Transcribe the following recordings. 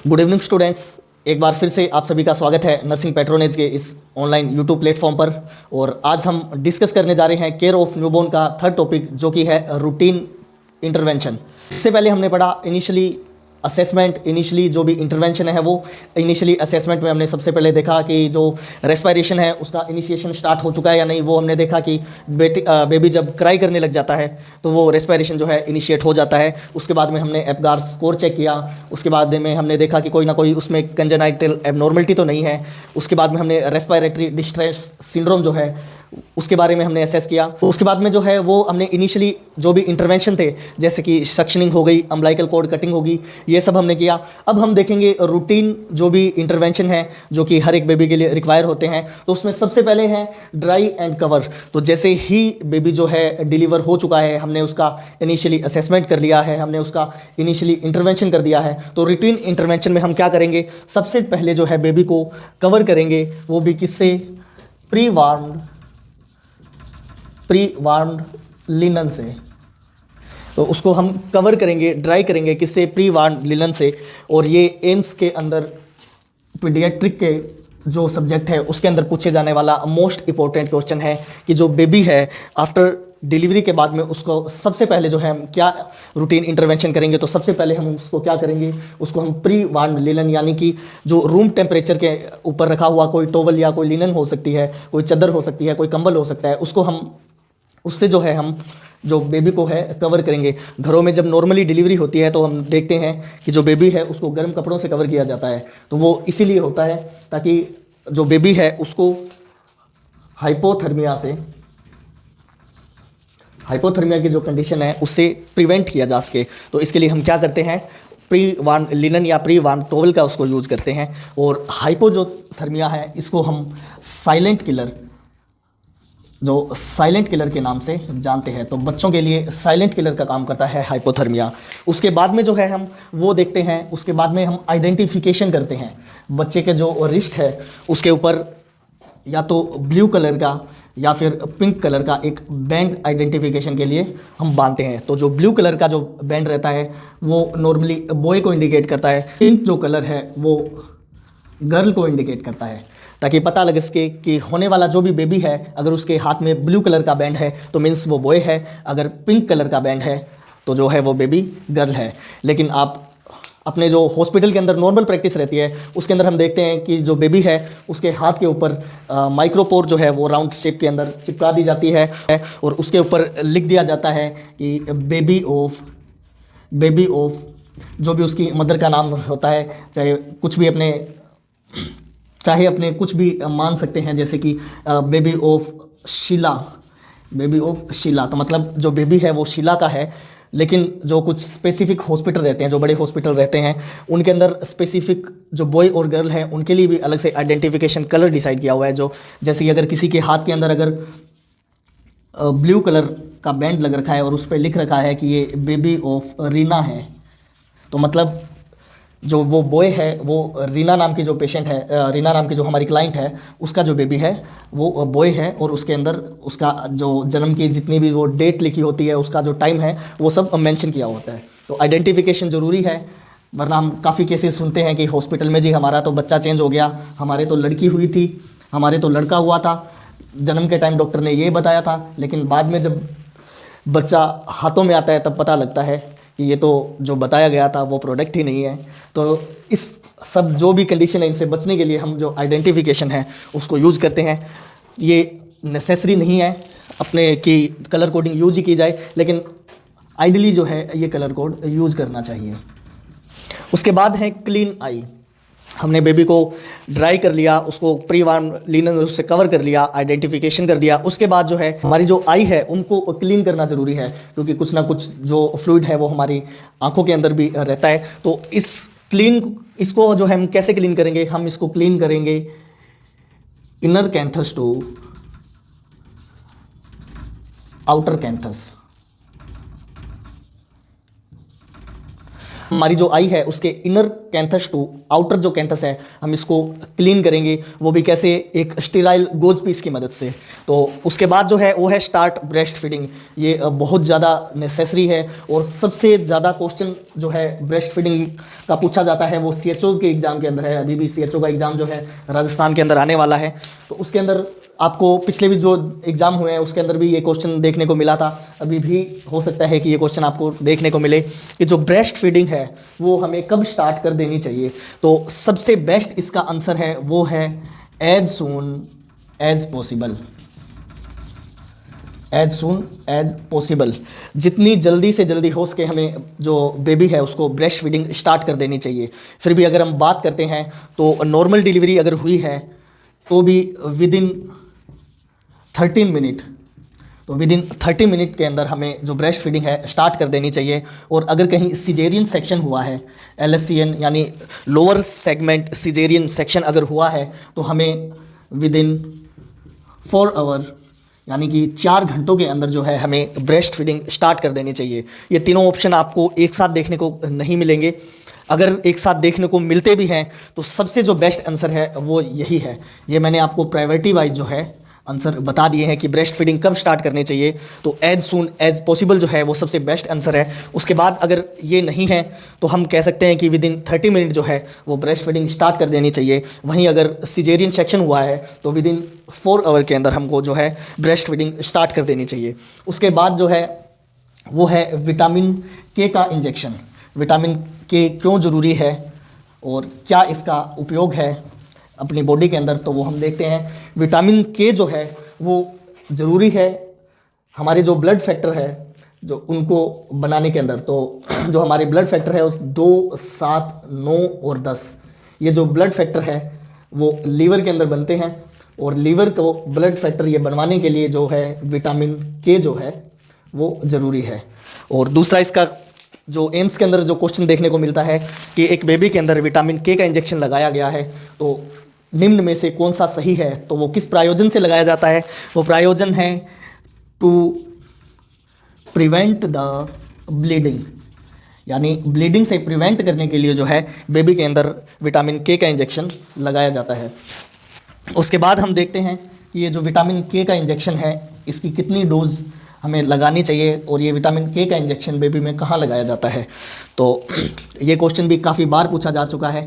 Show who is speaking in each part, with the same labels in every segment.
Speaker 1: Good evening students. एक बार फिर से आप सभी का स्वागत है नर्सिंग पैट्रोनेज के इस ऑनलाइन यूट्यूब प्लेटफॉर्म पर। और आज हम डिस्कस करने जा रहे हैं केयर ऑफ न्यूबॉर्न का थर्ड टॉपिक, जो कि है रूटीन इंटरवेंशन। इससे पहले हमने पढ़ा इनिशियली असेसमेंट। इनिशियली जो भी इंटरवेंशन है वो इनिशियली असेसमेंट में हमने सबसे पहले देखा कि जो रेस्पिरेशन है उसका इनिशिएशन स्टार्ट हो चुका है या नहीं। वो हमने देखा कि बेबी जब क्राई करने लग जाता है तो वो रेस्पिरेशन जो है इनिशिएट हो जाता है। उसके बाद में हमने एपगार स्कोर चेक किया। उसके बाद में हमने देखा कि कोई ना कोई उसमें कंजेनाइटल एबनॉर्मलिटी तो नहीं है। उसके बाद में हमने रेस्पिरेटरी डिस्ट्रेस सिंड्रोम जो है उसके बारे में हमने असेस किया। तो उसके बाद में जो है वो हमने इनिशियली जो भी इंटरवेंशन थे, जैसे कि सक्शनिंग हो गई, अम्बिलिकल कॉर्ड कटिंग होगी, ये सब हमने किया। अब हम देखेंगे रूटीन जो भी इंटरवेंशन है जो कि हर एक बेबी के लिए रिक्वायर होते हैं। तो उसमें सबसे पहले है ड्राई एंड कवर। तो जैसे ही बेबी जो है डिलीवर हो चुका है, हमने उसका इनिशियली असेसमेंट कर लिया है, हमने उसका इनिशियली इंटरवेंशन कर दिया है, तो रूटीन इंटरवेंशन में हम क्या करेंगे, सबसे पहले जो है बेबी को कवर करेंगे, वो भी किससे, प्री वार्म्ड लिनन से। तो उसको हम कवर करेंगे, ड्राई करेंगे किससे, प्री वार्म्ड लिनन से। और ये एम्स के अंदर पीडियाट्रिक के जो सब्जेक्ट है उसके अंदर पूछे जाने वाला मोस्ट इंपॉर्टेंट क्वेश्चन है कि जो बेबी है आफ्टर डिलीवरी के बाद में उसको सबसे पहले जो है हम क्या रूटीन इंटरवेंशन करेंगे। तो सबसे पहले हम उसको क्या करेंगे, उसको हम प्री वार्म्ड लिनन, यानी कि जो रूम टेम्परेचर के ऊपर रखा हुआ कोई टॉवल या कोई लिनन हो सकती है, कोई चादर हो सकती है, कोई कंबल हो सकता है, उसको हम उससे जो है हम जो बेबी को है कवर करेंगे। घरों में जब नॉर्मली डिलीवरी होती है तो हम देखते हैं कि जो बेबी है उसको गर्म कपड़ों से कवर किया जाता है। तो वो इसीलिए होता है ताकि जो बेबी है उसको हाइपोथर्मिया की जो कंडीशन है उससे प्रिवेंट किया जा सके। तो इसके लिए हम क्या करते हैं, प्री वार्म लिनन या प्री वार्म टॉवल का उसको यूज़ करते हैं। और हाइपो जो थर्मिया है इसको हम साइलेंट किलर के नाम से जानते हैं। तो बच्चों के लिए साइलेंट किलर का काम करता है हाइपोथर्मिया। उसके बाद में जो है हम वो देखते हैं, उसके बाद में हम आइडेंटिफिकेशन करते हैं। बच्चे के जो रिस्ट है उसके ऊपर या तो ब्लू कलर का या फिर पिंक कलर का एक बैंड आइडेंटिफिकेशन के लिए हम बांधते हैं। तो जो ब्लू कलर का जो बैंड रहता है वो नॉर्मली बॉय को इंडिकेट करता है, पिंक जो कलर है वो गर्ल को इंडिकेट करता है, ताकि पता लगे सके कि होने वाला जो भी बेबी है अगर उसके हाथ में ब्लू कलर का बैंड है तो मीन्स वो बॉय है, अगर पिंक कलर का बैंड है तो जो है वो बेबी गर्ल है। लेकिन आप अपने जो हॉस्पिटल के अंदर नॉर्मल प्रैक्टिस रहती है उसके अंदर हम देखते हैं कि जो बेबी है उसके हाथ के ऊपर माइक्रोपोर जो है वो राउंड शेप के अंदर चिपका दी जाती है और उसके ऊपर लिख दिया जाता है कि बेबी ऑफ जो भी उसकी मदर का नाम होता है, चाहे अपने कुछ भी मान सकते हैं, जैसे कि बेबी ऑफ शीला। तो मतलब जो बेबी है वो शीला का है। लेकिन जो कुछ स्पेसिफिक हॉस्पिटल रहते हैं, जो बड़े हॉस्पिटल रहते हैं, उनके अंदर स्पेसिफिक जो बॉय और गर्ल हैं उनके लिए भी अलग से आइडेंटिफिकेशन कलर डिसाइड किया हुआ है। जो जैसे कि अगर किसी के हाथ के अंदर अगर ब्लू कलर का बैंड लग रखा है और उस पर लिख रखा है कि ये बेबी ऑफ रीना है, तो मतलब जो वो बॉय है वो रीना नाम की जो पेशेंट है, रीना नाम की जो हमारी क्लाइंट है, उसका जो बेबी है वो बॉय है और उसके अंदर उसका जो जन्म की जितनी भी वो डेट लिखी होती है, उसका जो टाइम है वो सब मेंशन किया होता है। तो आइडेंटिफिकेशन ज़रूरी है, वरना हम काफ़ी केसेस सुनते हैं कि हॉस्पिटल में जी हमारा तो बच्चा चेंज हो गया, हमारे तो लड़की हुई थी, हमारे तो लड़का हुआ था, जन्म के टाइम डॉक्टर ने ये बताया था, लेकिन बाद में जब बच्चा हाथों में आता है तब पता लगता है कि ये तो जो बताया गया था वो प्रोडक्ट ही नहीं है। तो इस सब जो भी कंडीशन है इनसे बचने के लिए हम जो आइडेंटिफिकेशन है उसको यूज़ करते हैं। ये नेसेसरी नहीं है अपने कि कलर कोडिंग यूज ही की जाए, लेकिन आइडियली जो है ये कलर कोड यूज़ करना चाहिए। उसके बाद है क्लीन आई। हमने बेबी को ड्राई कर लिया, उसको प्री वार्म लिनन उससे कवर कर लिया, आइडेंटिफिकेशन कर दिया। उसके बाद जो है हमारी जो आई है उनको क्लीन करना ज़रूरी है, क्योंकि कुछ ना कुछ जो फ्लूइड है वो हमारी आंखों के अंदर भी रहता है। तो इसको जो है हम कैसे क्लीन करेंगे, हम इसको क्लीन करेंगे inner canthus to outer canthus. हमारी जो आई है उसके इनर कैंथस टू आउटर जो कैंथस है हम इसको क्लीन करेंगे, वो भी कैसे, एक स्टेराइल गोज पीस की मदद से। तो उसके बाद जो है वो है स्टार्ट ब्रेस्ट फीडिंग। ये बहुत ज़्यादा नेसेसरी है और सबसे ज़्यादा क्वेश्चन जो है ब्रेस्ट फीडिंग का पूछा जाता है वो CHOs के एग्ज़ाम के अंदर है। अभी भी CHO का एग्ज़ाम जो है राजस्थान के अंदर आने वाला है, तो उसके अंदर आपको पिछले भी जो एग्ज़ाम हुए हैं उसके अंदर भी ये क्वेश्चन देखने को मिला था। अभी भी हो सकता है कि ये क्वेश्चन आपको देखने को मिले कि जो ब्रेस्ट फीडिंग है वो हमें कब स्टार्ट कर देनी चाहिए। तो सबसे बेस्ट इसका आंसर है वो है as soon as possible. As soon as possible, जितनी जल्दी से जल्दी हो सके हमें जो बेबी है उसको ब्रेस्ट फीडिंग स्टार्ट कर देनी चाहिए। फिर भी अगर हम बात करते हैं तो नॉर्मल डिलीवरी अगर हुई है तो भी विदिन 13 मिनट, तो विदिन 30 मिनट के अंदर हमें जो ब्रेस्ट फीडिंग है स्टार्ट कर देनी चाहिए। और अगर कहीं सिजेरियन सेक्शन हुआ है, LSCN यानी लोअर सेगमेंट सिजेरियन सेक्शन अगर हुआ है तो हमें विदिन 4 आवर यानी कि 4 घंटों के अंदर जो है हमें ब्रेस्ट फीडिंग स्टार्ट कर देनी चाहिए। ये तीनों ऑप्शन आपको एक साथ देखने को नहीं मिलेंगे। अगर एक साथ देखने को मिलते भी हैं तो सबसे जो बेस्ट आंसर है वो यही है। ये मैंने आपको प्रायोरिटी वाइज जो है आंसर बता दिए हैं कि ब्रेस्ट फीडिंग कब स्टार्ट करनी चाहिए। तो एज सून एज पॉसिबल जो है वो सबसे बेस्ट आंसर है। उसके बाद अगर ये नहीं है तो हम कह सकते हैं कि विदिन 30 मिनट जो है वो ब्रेस्ट फीडिंग स्टार्ट कर देनी चाहिए। वहीं अगर सिजेरियन सेक्शन हुआ है तो विदिन 4 आवर के अंदर हमको जो है ब्रेस्ट फीडिंग स्टार्ट कर देनी चाहिए। उसके बाद जो है वो है विटामिन के का इंजेक्शन। विटामिन के क्यों ज़रूरी है और क्या इसका उपयोग है अपनी बॉडी के अंदर, तो वो हम देखते हैं। विटामिन के जो है वो ज़रूरी है हमारे जो ब्लड फैक्टर है जो उनको बनाने के अंदर। तो जो हमारे ब्लड फैक्टर है उस 2, 7, 9 और 10 ये जो ब्लड फैक्टर है वो लीवर के अंदर बनते हैं और लीवर को ब्लड फैक्टर ये बनवाने के लिए जो है विटामिन के जो है वो ज़रूरी है। और दूसरा इसका जो एम्स के अंदर जो क्वेश्चन देखने को मिलता है कि एक बेबी के अंदर विटामिन के का इंजेक्शन लगाया गया है, तो निम्न में से कौन सा सही है। तो वो किस प्रायोजन से लगाया जाता है, वो प्रायोजन है टू प्रिवेंट द ब्लीडिंग, यानी ब्लीडिंग से प्रिवेंट करने के लिए जो है बेबी के अंदर विटामिन के का इंजेक्शन लगाया जाता है। उसके बाद हम देखते हैं कि ये जो विटामिन के का इंजेक्शन है इसकी कितनी डोज हमें लगानी चाहिए और ये विटामिन के का इंजेक्शन बेबी में कहाँ लगाया जाता है। तो ये क्वेश्चन भी काफ़ी बार पूछा जा चुका है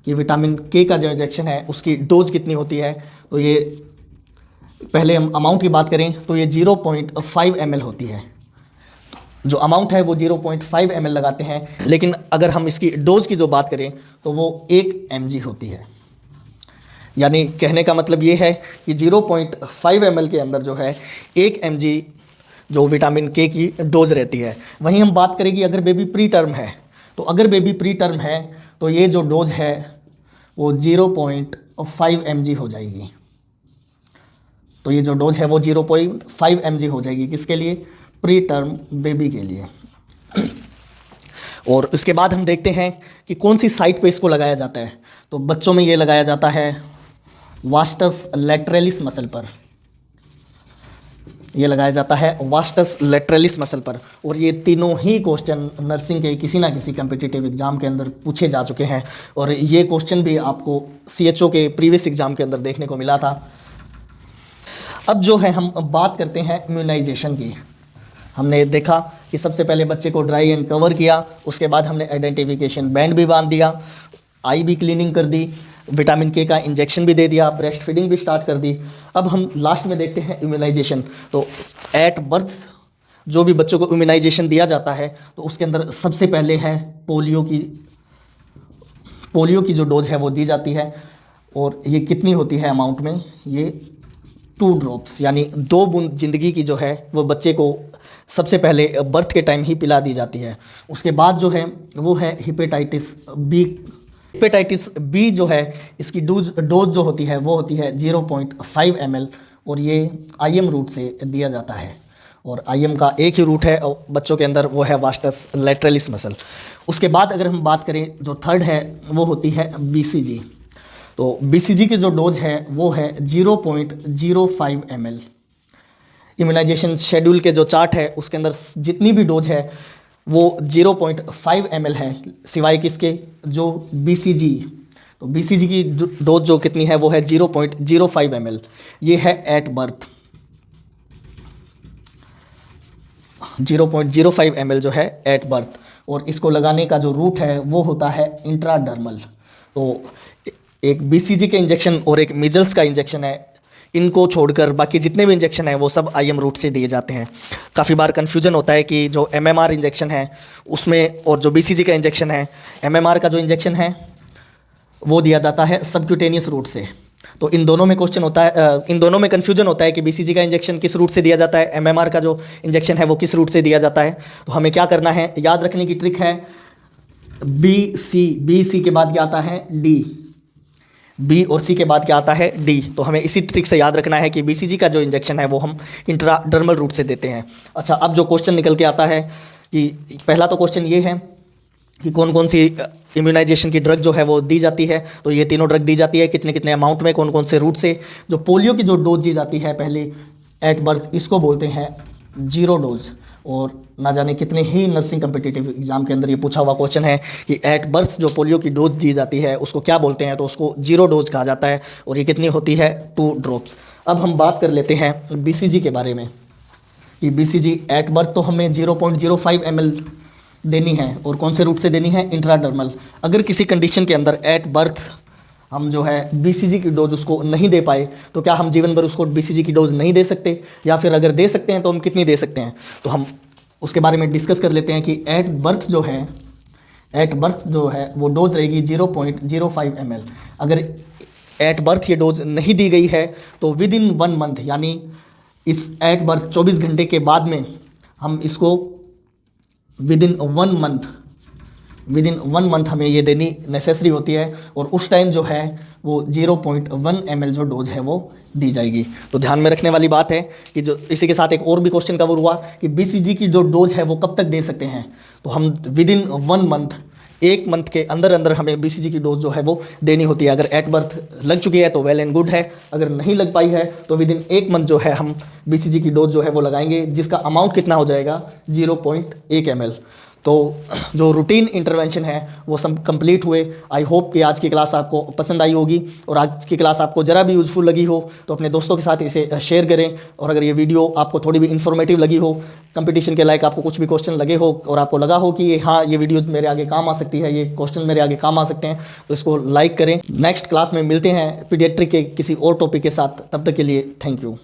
Speaker 1: कि विटामिन के का जो इंजेक्शन है उसकी डोज कितनी होती है। तो ये पहले हम अमाउंट की बात करें तो ये 0.5 ml होती है। जो अमाउंट है वो 0.5 ml लगाते हैं, लेकिन अगर हम इसकी डोज की जो बात करें तो वो 1 mg होती है। यानी कहने का मतलब ये है कि 0.5 ml के अंदर जो है 1 mg जो विटामिन के की डोज रहती है। वहीं हम बात करें कि अगर बेबी प्री टर्म है, तो अगर बेबी प्री टर्म है तो ये जो डोज है वो 0.5 mg हो जाएगी। तो ये जो डोज है वो 0.5 mg हो जाएगी किसके लिए, प्री टर्म बेबी के लिए। और इसके बाद हम देखते हैं कि कौन सी साइट पे इसको लगाया जाता है। तो बच्चों में ये लगाया जाता है वास्टस लैटरलिस मसल पर, ये लगाया जाता है वास्टस लैटरलिस मसल पर। और ये तीनों ही क्वेश्चन नर्सिंग के किसी ना किसी कम्पिटिटिव एग्जाम के अंदर पूछे जा चुके हैं और ये क्वेश्चन भी आपको CHO के प्रीवियस एग्जाम के अंदर देखने को मिला था। अब जो है हम बात करते हैं इम्यूनाइजेशन की। हमने देखा कि सबसे पहले बच्चे को ड्राई एंड कवर किया, उसके बाद हमने आइडेंटिफिकेशन बैंड भी बांध दिया, आई भी क्लीनिंग कर दी, विटामिन के का इंजेक्शन भी दे दिया, ब्रेस्ट फीडिंग भी स्टार्ट कर दी। अब हम लास्ट में देखते हैं इम्यूनाइजेशन। तो एट बर्थ जो भी बच्चों को इम्यूनाइजेशन दिया जाता है तो उसके अंदर सबसे पहले है पोलियो की जो डोज है वो दी जाती है। और ये कितनी होती है अमाउंट में, ये 2 ड्रॉप्स यानी 2 बूंद ज़िंदगी की जो है वो बच्चे को सबसे पहले बर्थ के टाइम ही पिला दी जाती है। उसके बाद जो है वो है हेपेटाइटिस बी। हेपेटाइटिस बी जो है इसकी डोज जो होती है वो होती है 0.5 ml और ये IM रूट से दिया जाता है। और IM का एक ही रूट है बच्चों के अंदर, वो है वास्टस लैटरलिस मसल। उसके बाद अगर हम बात करें जो थर्ड है वो होती है BCG। तो BCG की जो डोज है वो है 0.05 ml। इम्यूनाइजेशन शेड्यूल के जो चार्ट है उसके अंदर जितनी भी डोज है वो 0.5 ml है, सिवाय किसके, जो BCG। तो BCG की डोज जो कितनी है वो है 0.05 ml। ये है एट बर्थ, 0.05 ml जो है एट बर्थ। और इसको लगाने का जो रूट है वो होता है इंट्राडर्मल। तो एक BCG के इंजेक्शन और एक मीजल्स का इंजेक्शन है, इनको छोड़कर बाकी जितने भी इंजेक्शन हैं वो सब IM रूट से दिए जाते हैं। काफ़ी बार कन्फ्यूजन होता है कि जो MMR इंजेक्शन है उसमें और जो BCG का इंजेक्शन है, MMR का जो इंजेक्शन है वो दिया जाता है सबक्यूटेनियस रूट से। तो इन दोनों में क्वेश्चन होता है, इन दोनों में कन्फ्यूजन होता है कि BCG का इंजेक्शन किस रूट से दिया जाता है, MMR का जो इंजेक्शन है वो किस रूट से दिया जाता है। तो हमें क्या करना है, याद रखने की ट्रिक है, BC के बाद क्या आता है, D, B और C के बाद क्या आता है, D। तो हमें इसी ट्रिक से याद रखना है कि BCG का जो इंजेक्शन है वो हम इंट्राडर्मल रूट से देते हैं। अच्छा, अब जो क्वेश्चन निकल के आता है कि पहला तो क्वेश्चन ये है कि कौन कौन सी इम्यूनाइजेशन की ड्रग जो है वो दी जाती है। तो ये तीनों ड्रग दी जाती है, कितने कितने अमाउंट में, कौन कौन से रूट से। जो पोलियो की जो डोज दी जाती है पहले एट बर्थ, इसको बोलते हैं 0 डोज। और ना जाने कितने ही नर्सिंग कम्पिटिटिव एग्जाम के अंदर ये पूछा हुआ क्वेश्चन है कि एट बर्थ जो पोलियो की डोज दी जाती है उसको क्या बोलते हैं। तो उसको 0 डोज कहा जाता है और ये कितनी होती है, 2 ड्रॉप्स। अब हम बात कर लेते हैं BCG के बारे में कि BCG एट बर्थ तो हमें 0.05 ml देनी है, और कौन से रूट से देनी है, इंट्राडर्मल। अगर किसी कंडीशन के अंदर एट बर्थ हम जो है BCG की डोज उसको नहीं दे पाए तो क्या हम जीवन भर उसको BCG की डोज नहीं दे सकते, या फिर अगर दे सकते हैं तो हम कितनी दे सकते हैं। तो हम उसके बारे में डिस्कस कर लेते हैं कि एट बर्थ जो है वो डोज रहेगी 0.05 ml। अगर एट बर्थ ये डोज नहीं दी गई है तो विद इन 1 मंथ, यानी इस एट बर्थ 24 घंटे के बाद में हम इसको विद इन 1 मंथ हमें ये देनी नेसेसरी होती है। और उस टाइम जो है वो 0.1 ml जो डोज है वो दी जाएगी। तो ध्यान में रखने वाली बात है कि जो इसी के साथ एक और भी क्वेश्चन कवर हुआ कि BCG की जो डोज है वो कब तक दे सकते हैं। तो हम विद इन 1 मंथ, 1 मंथ के अंदर अंदर हमें BCG की डोज जो है वो देनी होती है। अगर एट बर्थ लग चुकी है तो वेल एंड गुड है, अगर नहीं लग पाई है तो विद इन 1 मंथ जो है हम BCG की डोज जो है वो लगाएंगे, जिसका अमाउंट कितना हो जाएगा, 0.1 ml। तो जो रूटीन इंटरवेंशन है वो सब कंप्लीट हुए। आई होप कि आज की क्लास आपको पसंद आई होगी, और आज की क्लास आपको ज़रा भी यूज़फुल लगी हो तो अपने दोस्तों के साथ इसे शेयर करें। और अगर ये वीडियो आपको थोड़ी भी इन्फॉर्मेटिव लगी हो, कंपटीशन के लायक आपको कुछ भी क्वेश्चन लगे हो और आपको लगा हो कि हाँ ये वीडियो मेरे आगे काम आ सकती है, ये क्वेश्चन मेरे आगे काम आ सकते हैं, तो इसको लाइक करें। नेक्स्ट क्लास में मिलते हैं पीडियाट्रिक के किसी और टॉपिक के साथ, तब तक के लिए थैंक यू।